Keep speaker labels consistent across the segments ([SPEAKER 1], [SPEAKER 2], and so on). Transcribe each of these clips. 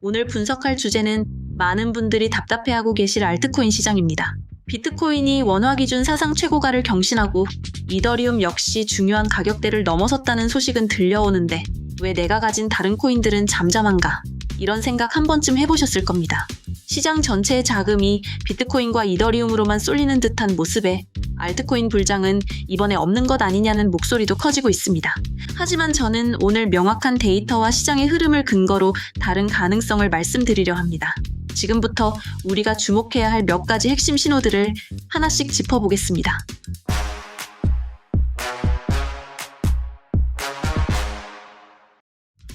[SPEAKER 1] 오늘 분석할 주제는 많은 분들이 답답해하고 계실 알트코인 시장입니다. 비트코인이 원화 기준 사상 최고가를 경신하고 이더리움 역시 중요한 가격대를 넘어섰다는 소식은 들려오는데 왜 내가 가진 다른 코인들은 잠잠한가? 이런 생각 한 번쯤 해보셨을 겁니다. 시장 전체의 자금이 비트코인과 이더리움으로만 쏠리는 듯한 모습에 알트코인 불장은 이번에 없는 것 아니냐는 목소리도 커지고 있습니다. 하지만 저는 오늘 명확한 데이터와 시장의 흐름을 근거로 다른 가능성을 말씀드리려 합니다. 지금부터 우리가 주목해야 할 몇 가지 핵심 신호들을 하나씩 짚어보겠습니다.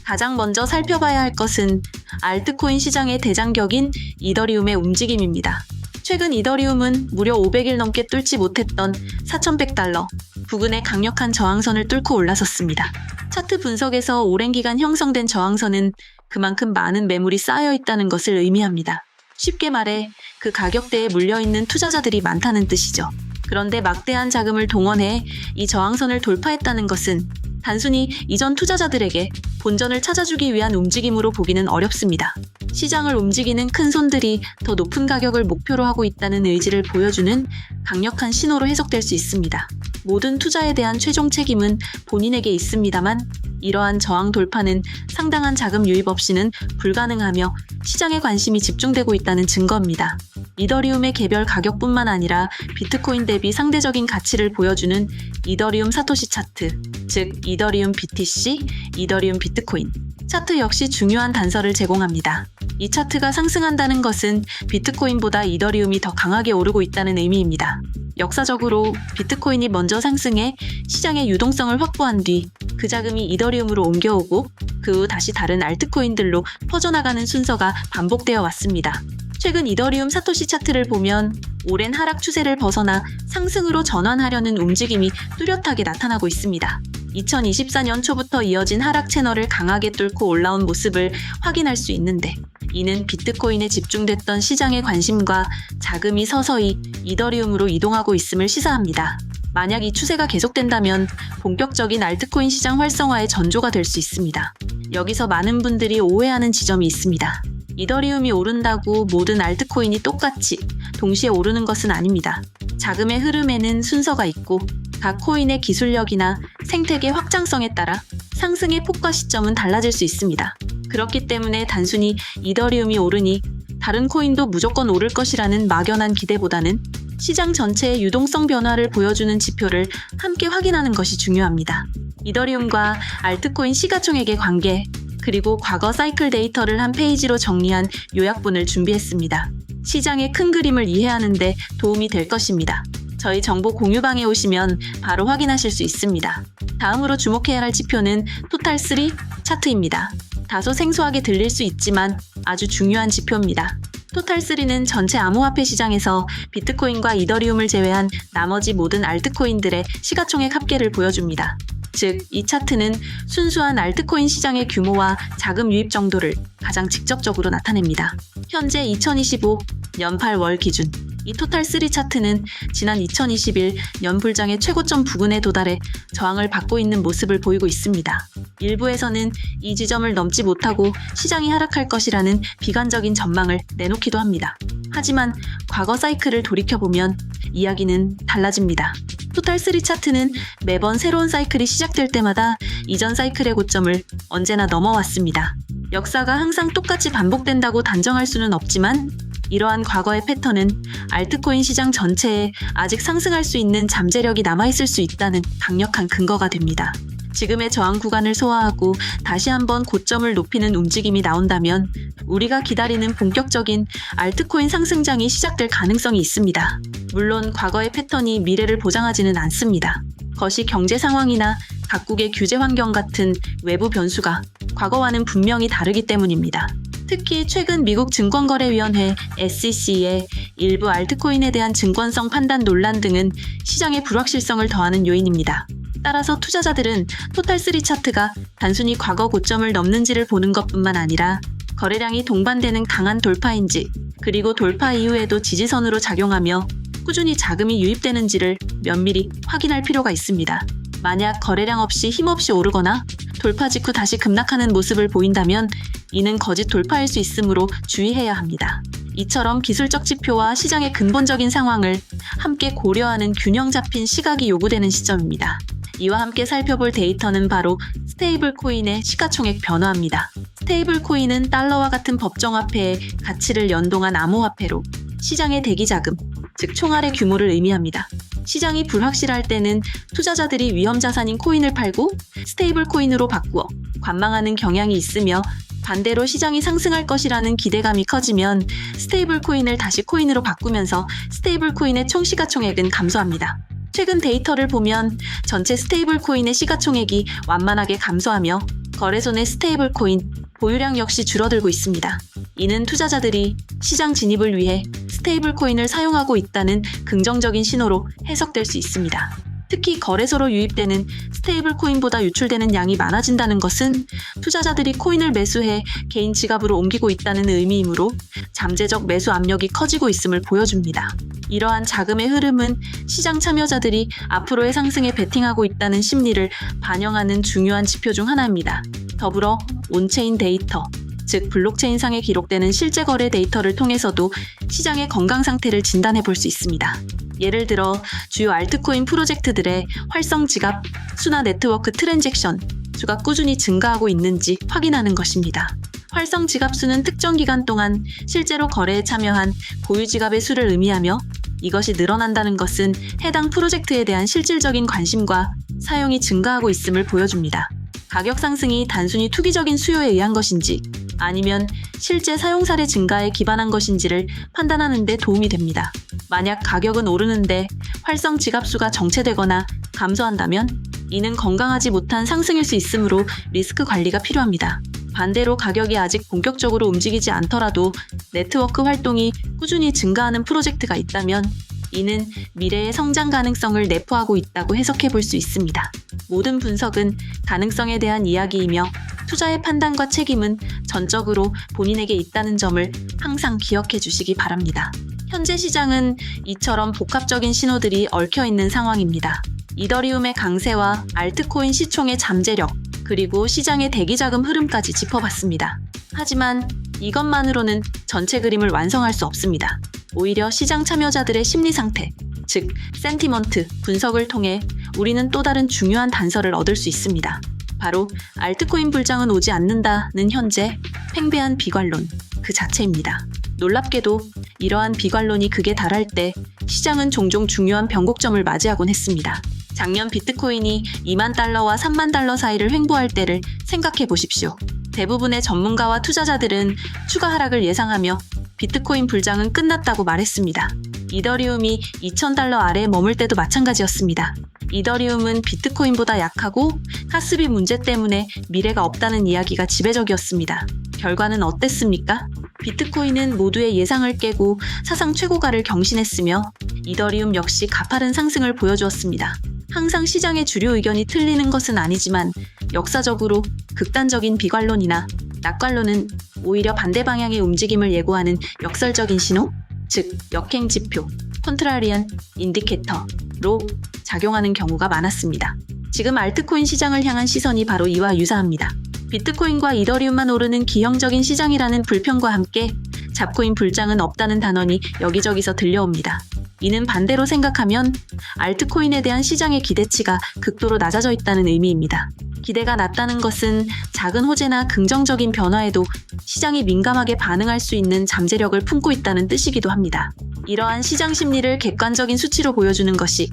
[SPEAKER 1] 가장 먼저 살펴봐야 할 것은 알트코인 시장의 대장격인 이더리움의 움직임입니다. 최근 이더리움은 무려 500일 넘게 뚫지 못했던 $4,100 부근의 강력한 저항선을 뚫고 올라섰습니다. 차트 분석에서 오랜 기간 형성된 저항선은 그만큼 많은 매물이 쌓여 있다는 것을 의미합니다. 쉽게 말해 그 가격대에 물려있는 투자자들이 많다는 뜻이죠. 그런데 막대한 자금을 동원해 이 저항선을 돌파했다는 것은 단순히 이전 투자자들에게 본전을 찾아주기 위한 움직임으로 보기는 어렵습니다. 시장을 움직이는 큰 손들이 더 높은 가격을 목표로 하고 있다는 의지를 보여주는 강력한 신호로 해석될 수 있습니다. 모든 투자에 대한 최종 책임은 본인에게 있습니다만 이러한 저항 돌파는 상당한 자금 유입 없이는 불가능하며 시장에 관심이 집중되고 있다는 증거입니다. 이더리움의 개별 가격뿐만 아니라 비트코인 대비 상대적인 가치를 보여주는 이더리움 사토시 차트, 즉 이더리움 BTC, 이더리움 비트코인 차트 역시 중요한 단서를 제공합니다. 이 차트가 상승한다는 것은 비트코인보다 이더리움이 더 강하게 오르고 있다는 의미입니다. 역사적으로 비트코인이 먼저 상승해 시장의 유동성을 확보한 뒤 그 자금이 이더리움으로 옮겨오고 그 후 다시 다른 알트코인들로 퍼져나가는 순서가 반복되어 왔습니다. 최근 이더리움 사토시 차트를 보면 오랜 하락 추세를 벗어나 상승으로 전환하려는 움직임이 뚜렷하게 나타나고 있습니다. 2024년 초부터 이어진 하락 채널을 강하게 뚫고 올라온 모습을 확인할 수 있는데 이는 비트코인에 집중됐던 시장의 관심과 자금이 서서히 이더리움으로 이동하고 있음을 시사합니다. 만약 이 추세가 계속된다면 본격적인 알트코인 시장 활성화의 전조가 될 수 있습니다. 여기서 많은 분들이 오해하는 지점이 있습니다. 이더리움이 오른다고 모든 알트코인이 똑같이 동시에 오르는 것은 아닙니다. 자금의 흐름에는 순서가 있고 각 코인의 기술력이나 생태계 확장성에 따라 상승의 폭과 시점은 달라질 수 있습니다. 그렇기 때문에 단순히 이더리움이 오르니 다른 코인도 무조건 오를 것이라는 막연한 기대보다는 시장 전체의 유동성 변화를 보여주는 지표를 함께 확인하는 것이 중요합니다. 이더리움과 알트코인 시가총액의 관계, 그리고 과거 사이클 데이터를 한 페이지로 정리한 요약본을 준비했습니다. 시장의 큰 그림을 이해하는 데 도움이 될 것입니다. 저희 정보 공유방에 오시면 바로 확인하실 수 있습니다. 다음으로 주목해야 할 지표는 토탈3 차트입니다. 다소 생소하게 들릴 수 있지만 아주 중요한 지표입니다. 토탈3는 전체 암호화폐 시장에서 비트코인과 이더리움을 제외한 나머지 모든 알트코인들의 시가총액 합계를 보여줍니다. 즉, 이 차트는 순수한 알트코인 시장의 규모와 자금 유입 정도를 가장 직접적으로 나타냅니다. 현재 2025년 8월 기준 이 토탈3 차트는 지난 2021 연불장의 최고점 부근에 도달해 저항을 받고 있는 모습을 보이고 있습니다. 일부에서는 이 지점을 넘지 못하고 시장이 하락할 것이라는 비관적인 전망을 내놓기도 합니다. 하지만 과거 사이클을 돌이켜보면 이야기는 달라집니다. 토탈3 차트는 매번 새로운 사이클이 시작될 때마다 이전 사이클의 고점을 언제나 넘어왔습니다. 역사가 항상 똑같이 반복된다고 단정할 수는 없지만 이러한 과거의 패턴은 알트코인 시장 전체에 아직 상승할 수 있는 잠재력이 남아있을 수 있다는 강력한 근거가 됩니다. 지금의 저항 구간을 소화하고 다시 한번 고점을 높이는 움직임이 나온다면 우리가 기다리는 본격적인 알트코인 상승장이 시작될 가능성이 있습니다. 물론 과거의 패턴이 미래를 보장하지는 않습니다. 거시 경제 상황이나 각국의 규제 환경 같은 외부 변수가 과거와는 분명히 다르기 때문입니다. 특히 최근 미국 증권거래위원회 SEC의 일부 알트코인에 대한 증권성 판단 논란 등은 시장의 불확실성을 더하는 요인입니다. 따라서 투자자들은 토탈3 차트가 단순히 과거 고점을 넘는지를 보는 것뿐만 아니라 거래량이 동반되는 강한 돌파인지, 그리고 돌파 이후에도 지지선으로 작용하며 꾸준히 자금이 유입되는지를 면밀히 확인할 필요가 있습니다. 만약 거래량 없이 힘없이 오르거나 돌파 직후 다시 급락하는 모습을 보인다면 이는 거짓 돌파일 수 있으므로 주의해야 합니다. 이처럼 기술적 지표와 시장의 근본적인 상황을 함께 고려하는 균형 잡힌 시각이 요구되는 시점입니다. 이와 함께 살펴볼 데이터는 바로 스테이블 코인의 시가총액 변화입니다. 스테이블 코인은 달러와 같은 법정화폐의 가치를 연동한 암호화폐로 시장의 대기자금, 즉 총알의 규모를 의미합니다. 시장이 불확실할 때는 투자자들이 위험자산인 코인을 팔고 스테이블 코인으로 바꾸어 관망하는 경향이 있으며, 반대로 시장이 상승할 것이라는 기대감이 커지면 스테이블 코인을 다시 코인으로 바꾸면서 스테이블 코인의 총 시가총액은 감소합니다. 최근 데이터를 보면 전체 스테이블 코인의 시가총액이 완만하게 감소하며 거래소 내 스테이블 코인 보유량 역시 줄어들고 있습니다. 이는 투자자들이 시장 진입을 위해 스테이블 코인을 사용하고 있다는 긍정적인 신호로 해석될 수 있습니다. 특히 거래소로 유입되는 스테이블 코인보다 유출되는 양이 많아진다는 것은 투자자들이 코인을 매수해 개인 지갑으로 옮기고 있다는 의미이므로 잠재적 매수 압력이 커지고 있음을 보여줍니다. 이러한 자금의 흐름은 시장 참여자들이 앞으로의 상승에 베팅하고 있다는 심리를 반영하는 중요한 지표 중 하나입니다. 더불어 온체인 데이터, 즉 블록체인상에 기록되는 실제 거래 데이터를 통해서도 시장의 건강 상태를 진단해 볼 수 있습니다. 예를 들어 주요 알트코인 프로젝트들의 활성 지갑, 수나 네트워크 트랜잭션 수가 꾸준히 증가하고 있는지 확인하는 것입니다. 활성 지갑 수는 특정 기간 동안 실제로 거래에 참여한 보유 지갑의 수를 의미하며, 이것이 늘어난다는 것은 해당 프로젝트에 대한 실질적인 관심과 사용이 증가하고 있음을 보여줍니다. 가격 상승이 단순히 투기적인 수요에 의한 것인지 아니면 실제 사용 사례 증가에 기반한 것인지를 판단하는 데 도움이 됩니다. 만약 가격은 오르는데 활성 지갑 수가 정체되거나 감소한다면 이는 건강하지 못한 상승일 수 있으므로 리스크 관리가 필요합니다. 반대로 가격이 아직 본격적으로 움직이지 않더라도 네트워크 활동이 꾸준히 증가하는 프로젝트가 있다면 이는 미래의 성장 가능성을 내포하고 있다고 해석해 볼 수 있습니다. 모든 분석은 가능성에 대한 이야기이며 투자의 판단과 책임은 전적으로 본인에게 있다는 점을 항상 기억해 주시기 바랍니다. 현재 시장은 이처럼 복합적인 신호들이 얽혀 있는 상황입니다. 이더리움의 강세와 알트코인 시총의 잠재력, 그리고 시장의 대기자금 흐름까지 짚어봤습니다. 하지만 이것만으로는 전체 그림을 완성할 수 없습니다. 오히려 시장 참여자들의 심리 상태, 즉 센티먼트 분석을 통해 우리는 또 다른 중요한 단서를 얻을 수 있습니다. 바로 알트코인 불장은 오지 않는다는 현재 팽배한 비관론 그 자체입니다. 놀랍게도 이러한 비관론이 극에 달할 때 시장은 종종 중요한 변곡점을 맞이하곤 했습니다. 작년 비트코인이 2만 달러와 3만 달러 사이를 횡보할 때를 생각해 보십시오. 대부분의 전문가와 투자자들은 추가 하락을 예상하며 비트코인 불장은 끝났다고 말했습니다. 이더리움이 2,000달러 아래에 머물 때도 마찬가지였습니다. 이더리움은 비트코인보다 약하고 가스비 문제 때문에 미래가 없다는 이야기가 지배적이었습니다. 결과는 어땠습니까? 비트코인은 모두의 예상을 깨고 사상 최고가를 경신했으며 이더리움 역시 가파른 상승을 보여주었습니다. 항상 시장의 주류 의견이 틀리는 것은 아니지만 역사적으로 극단적인 비관론이나 낙관론은 오히려 반대 방향의 움직임을 예고하는 역설적인 신호, 즉 역행 지표, 컨트라리안 인디케이터로 작용하는 경우가 많았습니다. 지금 알트코인 시장을 향한 시선이 바로 이와 유사합니다. 비트코인과 이더리움만 오르는 기형적인 시장이라는 불평과 함께 잡코인 불장은 없다는 단언이 여기저기서 들려옵니다. 이는 반대로 생각하면 알트코인에 대한 시장의 기대치가 극도로 낮아져 있다는 의미입니다. 기대가 낮다는 것은 작은 호재나 긍정적인 변화에도 시장이 민감하게 반응할 수 있는 잠재력을 품고 있다는 뜻이기도 합니다. 이러한 시장 심리를 객관적인 수치로 보여주는 것이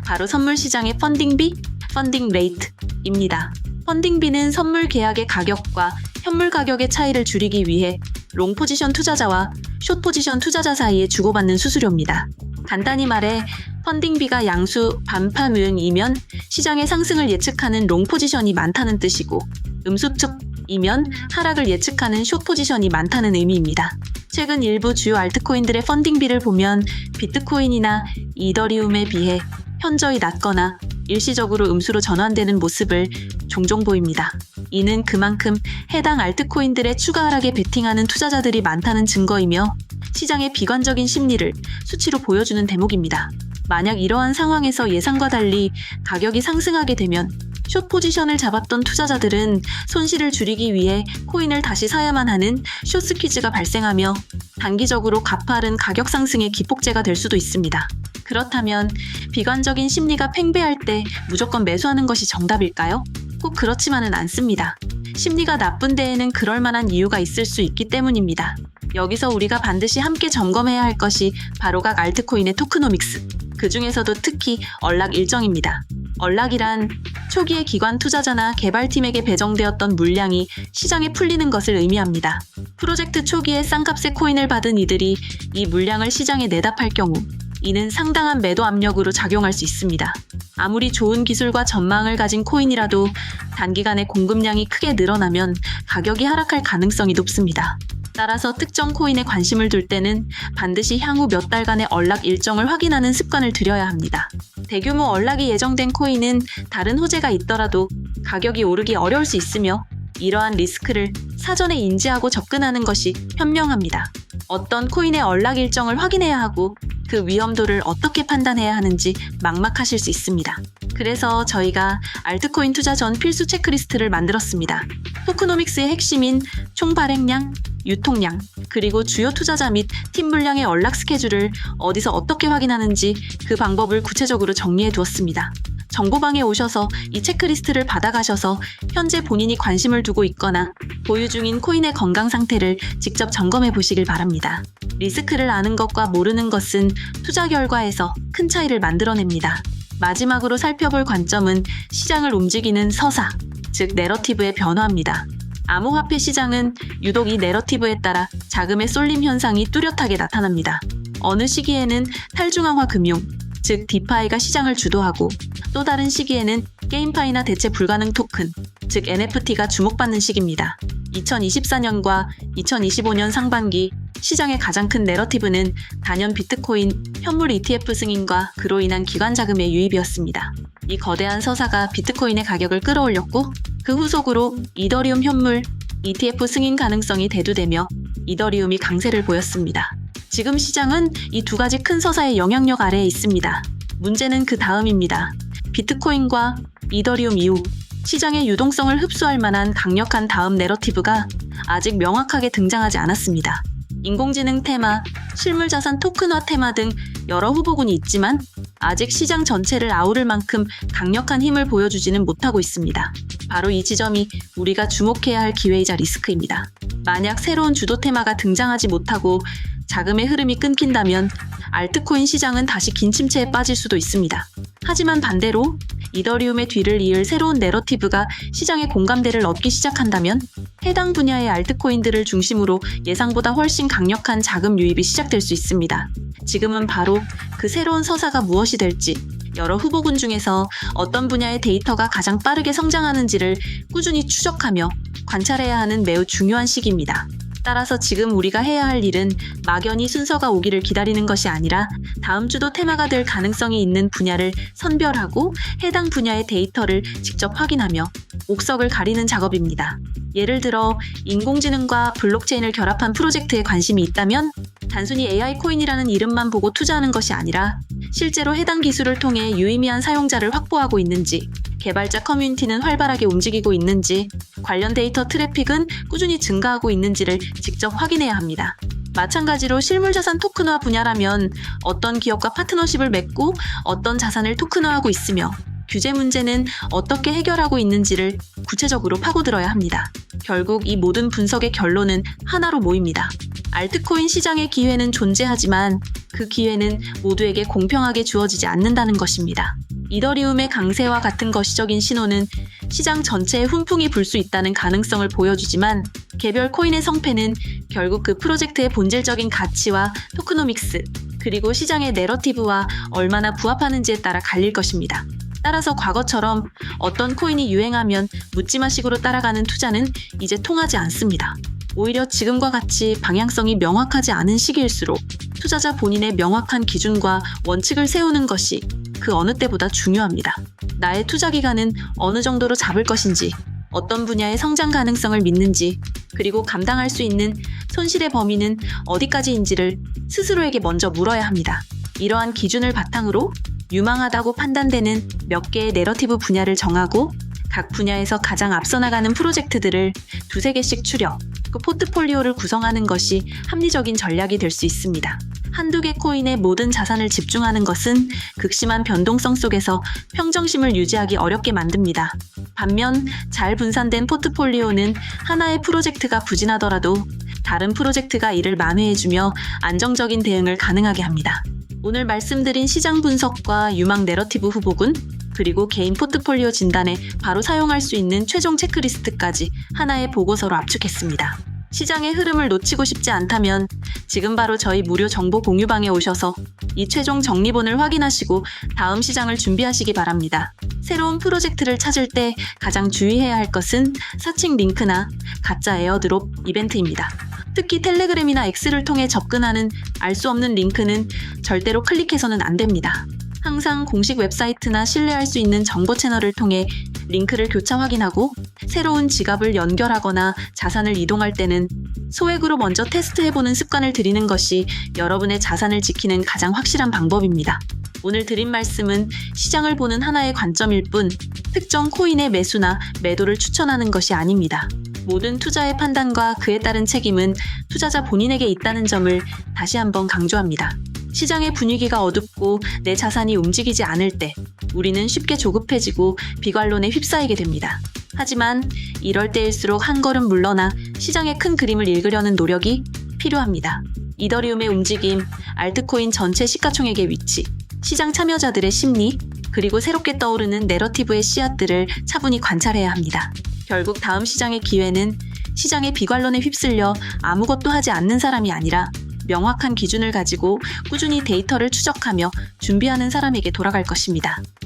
[SPEAKER 1] 바로 선물 시장의 펀딩비, 펀딩 레이트입니다. 펀딩비는 선물 계약의 가격과 현물 가격의 차이를 줄이기 위해 롱 포지션 투자자와 숏 포지션 투자자 사이에 주고받는 수수료입니다. 간단히 말해 펀딩비가 양수 반파무용이면 시장의 상승을 예측하는 롱 포지션이 많다는 뜻이고, 음수축이면 하락을 예측하는 숏 포지션이 많다는 의미입니다. 최근 일부 주요 알트코인들의 펀딩비를 보면 비트코인이나 이더리움에 비해 현저히 낮거나 일시적으로 음수로 전환되는 모습을 종종 보입니다. 이는 그만큼 해당 알트코인들의 추가 하락에 베팅하는 투자자들이 많다는 증거이며 시장의 비관적인 심리를 수치로 보여주는 대목입니다. 만약 이러한 상황에서 예상과 달리 가격이 상승하게 되면 숏 포지션을 잡았던 투자자들은 손실을 줄이기 위해 코인을 다시 사야만 하는 숏 스퀴즈가 발생하며 단기적으로 가파른 가격 상승의 기폭제가 될 수도 있습니다. 그렇다면 비관적인 심리가 팽배할 때 무조건 매수하는 것이 정답일까요? 꼭 그렇지만은 않습니다. 심리가 나쁜 데에는 그럴 만한 이유가 있을 수 있기 때문입니다. 여기서 우리가 반드시 함께 점검해야 할 것이 바로 각 알트코인의 토크노믹스, 그 중에서도 특히 언락 일정입니다. 언락이란 초기에 기관 투자자나 개발팀에게 배정되었던 물량이 시장에 풀리는 것을 의미합니다. 프로젝트 초기에 싼값의 코인을 받은 이들이 이 물량을 시장에 내다 팔 경우 이는 상당한 매도 압력으로 작용할 수 있습니다. 아무리 좋은 기술과 전망을 가진 코인이라도 단기간에 공급량이 크게 늘어나면 가격이 하락할 가능성이 높습니다. 따라서 특정 코인에 관심을 둘 때는 반드시 향후 몇 달간의 언락 일정을 확인하는 습관을 들여야 합니다. 대규모 언락이 예정된 코인은 다른 호재가 있더라도 가격이 오르기 어려울 수 있으며 이러한 리스크를 사전에 인지하고 접근하는 것이 현명합니다. 어떤 코인의 언락 일정을 확인해야 하고 그 위험도를 어떻게 판단해야 하는지 막막하실 수 있습니다. 그래서 저희가 알트코인 투자 전 필수 체크리스트를 만들었습니다. 토크노믹스의 핵심인 총 발행량, 유통량, 그리고 주요 투자자 및 팀 물량의 언락 스케줄을 어디서 어떻게 확인하는지 그 방법을 구체적으로 정리해 두었습니다. 정보방에 오셔서 이 체크리스트를 받아가셔서 현재 본인이 관심을 두고 있거나 보유 중인 코인의 건강 상태를 직접 점검해 보시길 바랍니다. 리스크를 아는 것과 모르는 것은 투자 결과에서 큰 차이를 만들어냅니다. 마지막으로 살펴볼 관점은 시장을 움직이는 서사, 즉 내러티브의 변화입니다. 암호화폐 시장은 유독 이 내러티브에 따라 자금의 쏠림 현상이 뚜렷하게 나타납니다. 어느 시기에는 탈중앙화 금융, 즉 디파이가 시장을 주도하고 또 다른 시기에는 게임파이나 대체 불가능 토큰, 즉 NFT가 주목받는 시기입니다. 2024년과 2025년 상반기 시장의 가장 큰 내러티브는 단연 비트코인 현물 ETF 승인과 그로 인한 기관 자금의 유입이었습니다. 이 거대한 서사가 비트코인의 가격을 끌어올렸고 그 후속으로 이더리움 현물 ETF 승인 가능성이 대두되며 이더리움이 강세를 보였습니다. 지금 시장은 이 두 가지 큰 서사의 영향력 아래에 있습니다. 문제는 그 다음입니다. 비트코인과 이더리움 이후 시장의 유동성을 흡수할 만한 강력한 다음 내러티브가 아직 명확하게 등장하지 않았습니다. 인공지능 테마, 실물자산 토큰화 테마 등 여러 후보군이 있지만 아직 시장 전체를 아우를 만큼 강력한 힘을 보여주지는 못하고 있습니다. 바로 이 지점이 우리가 주목해야 할 기회이자 리스크입니다. 만약 새로운 주도 테마가 등장하지 못하고 자금의 흐름이 끊긴다면 알트코인 시장은 다시 긴 침체에 빠질 수도 있습니다. 하지만 반대로 이더리움의 뒤를 이을 새로운 내러티브가 시장의 공감대를 얻기 시작한다면 해당 분야의 알트코인들을 중심으로 예상보다 훨씬 강력한 자금 유입이 시작될 수 있습니다. 지금은 바로 그 새로운 서사가 무엇이 될지, 여러 후보군 중에서 어떤 분야의 데이터가 가장 빠르게 성장하는지를 꾸준히 추적하며 관찰해야 하는 매우 중요한 시기입니다. 따라서 지금 우리가 해야 할 일은 막연히 순서가 오기를 기다리는 것이 아니라 다음 주도 테마가 될 가능성이 있는 분야를 선별하고 해당 분야의 데이터를 직접 확인하며 옥석을 가리는 작업입니다. 예를 들어 인공지능과 블록체인을 결합한 프로젝트에 관심이 있다면 단순히 AI 코인이라는 이름만 보고 투자하는 것이 아니라 실제로 해당 기술을 통해 유의미한 사용자를 확보하고 있는지, 개발자 커뮤니티는 활발하게 움직이고 있는지, 관련 데이터 트래픽은 꾸준히 증가하고 있는지를 직접 확인해야 합니다. 마찬가지로 실물자산 토큰화 분야라면 어떤 기업과 파트너십을 맺고 어떤 자산을 토큰화하고 있으며 규제 문제는 어떻게 해결하고 있는지를 구체적으로 파고들어야 합니다. 결국 이 모든 분석의 결론은 하나로 모입니다. 알트코인 시장의 기회는 존재하지만 그 기회는 모두에게 공평하게 주어지지 않는다는 것입니다. 이더리움의 강세와 같은 거시적인 신호는 시장 전체에 훈풍이 불 수 있다는 가능성을 보여주지만 개별 코인의 성패는 결국 그 프로젝트의 본질적인 가치와 토크노믹스, 그리고 시장의 내러티브와 얼마나 부합하는지에 따라 갈릴 것입니다. 따라서 과거처럼 어떤 코인이 유행하면 묻지마식으로 따라가는 투자는 이제 통하지 않습니다. 오히려 지금과 같이 방향성이 명확하지 않은 시기일수록 투자자 본인의 명확한 기준과 원칙을 세우는 것이 그 어느 때보다 중요합니다. 나의 투자 기간은 어느 정도로 잡을 것인지, 어떤 분야의 성장 가능성을 믿는지, 그리고 감당할 수 있는 손실의 범위는 어디까지인지를 스스로에게 먼저 물어야 합니다. 이러한 기준을 바탕으로 유망하다고 판단되는 몇 개의 내러티브 분야를 정하고 각 분야에서 가장 앞서 나가는 프로젝트들을 두세 개씩 추려 그 포트폴리오를 구성하는 것이 합리적인 전략이 될 수 있습니다. 한두 개 코인에 모든 자산을 집중하는 것은 극심한 변동성 속에서 평정심을 유지하기 어렵게 만듭니다. 반면 잘 분산된 포트폴리오는 하나의 프로젝트가 부진하더라도 다른 프로젝트가 이를 만회해주며 안정적인 대응을 가능하게 합니다. 오늘 말씀드린 시장 분석과 유망 내러티브 후보군, 그리고 개인 포트폴리오 진단에 바로 사용할 수 있는 최종 체크리스트까지 하나의 보고서로 압축했습니다. 시장의 흐름을 놓치고 싶지 않다면 지금 바로 저희 무료 정보 공유방에 오셔서 이 최종 정리본을 확인하시고 다음 시장을 준비하시기 바랍니다. 새로운 프로젝트를 찾을 때 가장 주의해야 할 것은 사칭 링크나 가짜 에어드롭 이벤트입니다. 특히 텔레그램이나 X를 통해 접근하는 알 수 없는 링크는 절대로 클릭해서는 안 됩니다. 항상 공식 웹사이트나 신뢰할 수 있는 정보 채널을 통해 링크를 교차 확인하고 새로운 지갑을 연결하거나 자산을 이동할 때는 소액으로 먼저 테스트해보는 습관을 들이는 것이 여러분의 자산을 지키는 가장 확실한 방법입니다. 오늘 드린 말씀은 시장을 보는 하나의 관점일 뿐 특정 코인의 매수나 매도를 추천하는 것이 아닙니다. 모든 투자의 판단과 그에 따른 책임은 투자자 본인에게 있다는 점을 다시 한번 강조합니다. 시장의 분위기가 어둡고 내 자산이 움직이지 않을 때 우리는 쉽게 조급해지고 비관론에 휩싸이게 됩니다. 하지만 이럴 때일수록 한 걸음 물러나 시장의 큰 그림을 읽으려는 노력이 필요합니다. 이더리움의 움직임, 알트코인 전체 시가총액의 위치, 시장 참여자들의 심리, 그리고 새롭게 떠오르는 내러티브의 씨앗들을 차분히 관찰해야 합니다. 결국 다음 시장의 기회는 시장의 비관론에 휩쓸려 아무것도 하지 않는 사람이 아니라 명확한 기준을 가지고 꾸준히 데이터를 추적하며 준비하는 사람에게 돌아갈 것입니다.